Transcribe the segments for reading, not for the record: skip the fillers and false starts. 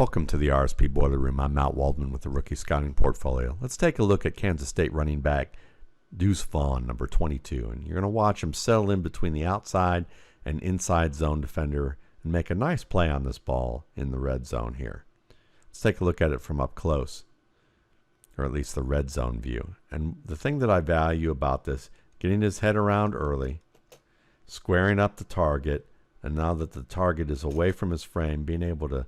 Welcome to the RSP Boiler Room. I'm Matt Waldman with the Rookie Scouting Portfolio. Let's take a look at Kansas State running back Deuce Vaughn, number 22. And you're going to watch him settle in between the outside and inside zone defender and make a nice play on this ball in the red zone here. Let's take a look at it from up close, or at least the red zone view. And the thing that I value about this, getting his head around early, squaring up the target, and now that the target is away from his frame, being able to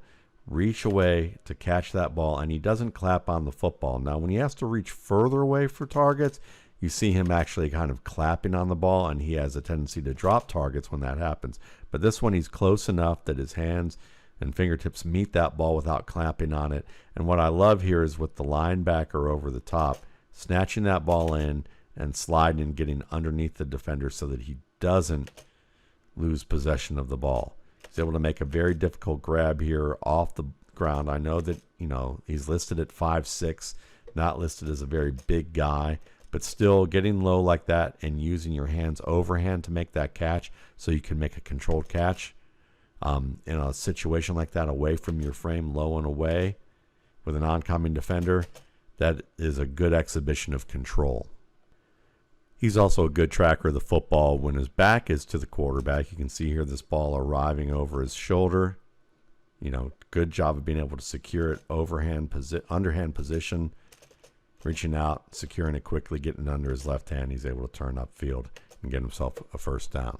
reach away to catch that ball, and he doesn't clap on the football. Now, when he has to reach further away for targets, you see him actually kind of clapping on the ball, and he has a tendency to drop targets when that happens. But this one, he's close enough that his hands and fingertips meet that ball without clapping on it. And what I love here is with the linebacker over the top, snatching that ball in and sliding and getting underneath the defender so that he doesn't lose possession of the ball. He's able to make a very difficult grab here off the ground. I know that, he's listed at 5'6", not listed as a very big guy, but still getting low like that and using your hands overhand to make that catch so you can make a controlled catch in a situation like that, away from your frame, low and away with an oncoming defender. That is a good exhibition of control. He's also a good tracker of the football when his back is to the quarterback. You can see here this ball arriving over his shoulder. Good job of being able to secure it underhand position, reaching out, securing it quickly, getting under his left hand. He's able to turn upfield and get himself a first down.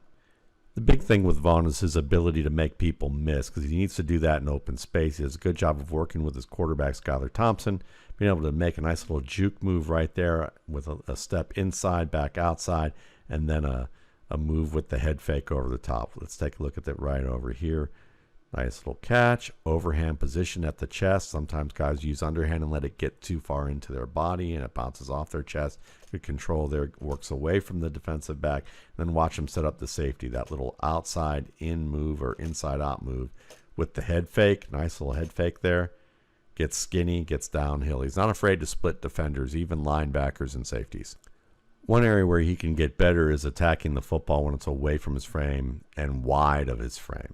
The big thing with Vaughn is his ability to make people miss, because he needs to do that in open space. He does a good job of working with his quarterback, Skylar Thompson, being able to make a nice little juke move right there with a step inside, back outside, and then a move with the head fake over the top. Let's take a look at that right over here. Nice little catch, overhand position at the chest. Sometimes guys use underhand and let it get too far into their body and it bounces off their chest. Good control there, works away from the defensive back. And then watch him set up the safety, that little outside in move or inside out move with the head fake. Nice little head fake there. Gets skinny, gets downhill. He's not afraid to split defenders, even linebackers and safeties. One area where he can get better is attacking the football when it's away from his frame and wide of his frame.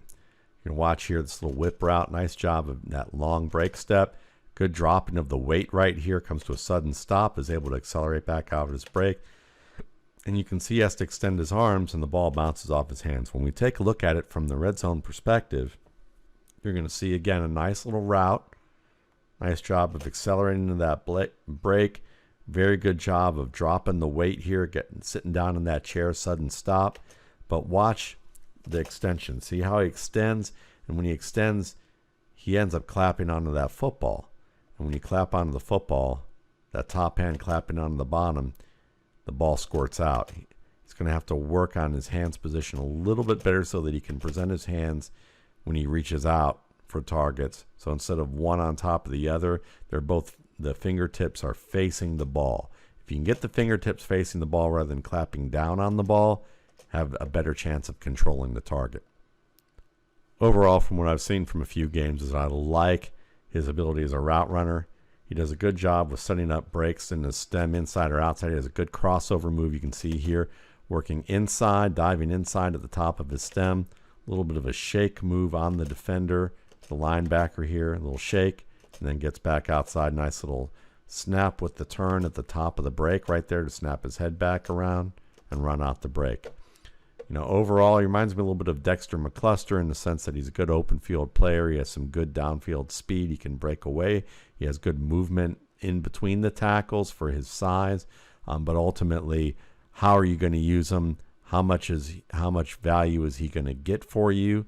You can watch here this little whip route. Nice job of that long break step. Good dropping of the weight right here. Comes to a sudden stop. Is able to accelerate back out of his break. And you can see he has to extend his arms and the ball bounces off his hands. When we take a look at it from the red zone perspective, you're going to see again a nice little route. Nice job of accelerating into that break. Very good job of dropping the weight here, sitting down in that chair, sudden stop. But watch the extension. See how he extends? And when he extends, he ends up clapping onto that football. And when you clap onto the football, that top hand clapping onto the bottom, the ball squirts out. He's going to have to work on his hands position a little bit better so that he can present his hands when he reaches out for targets. So instead of one on top of the other, the fingertips are facing the ball. If you can get the fingertips facing the ball rather than clapping down on the ball, have a better chance of controlling the target. Overall, from what I've seen from a few games, is I like his ability as a route runner. He does a good job with setting up breaks in the stem inside or outside. He has a good crossover move you can see here, working inside, diving inside at the top of his stem. A little bit of a shake move on the defender, the linebacker here, a little shake, and then gets back outside. Nice little snap with the turn at the top of the break right there to snap his head back around and run out the break. Overall, he reminds me a little bit of Dexter McCluster in the sense that he's a good open field player. He has some good downfield speed. He can break away. He has good movement in between the tackles for his size. But ultimately, how are you going to use him? How much value is he going to get for you?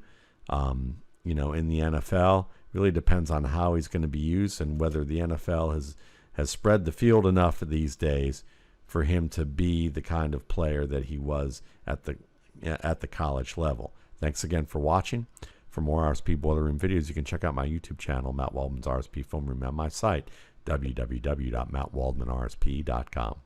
In the NFL, really depends on how he's going to be used and whether the NFL has spread the field enough these days for him to be the kind of player that he was at the college level. Thanks again for watching. For more RSP Boiler Room videos, you can check out my YouTube channel, Matt Waldman's RSP Film Room, on my site, www.mattwaldmanrsp.com.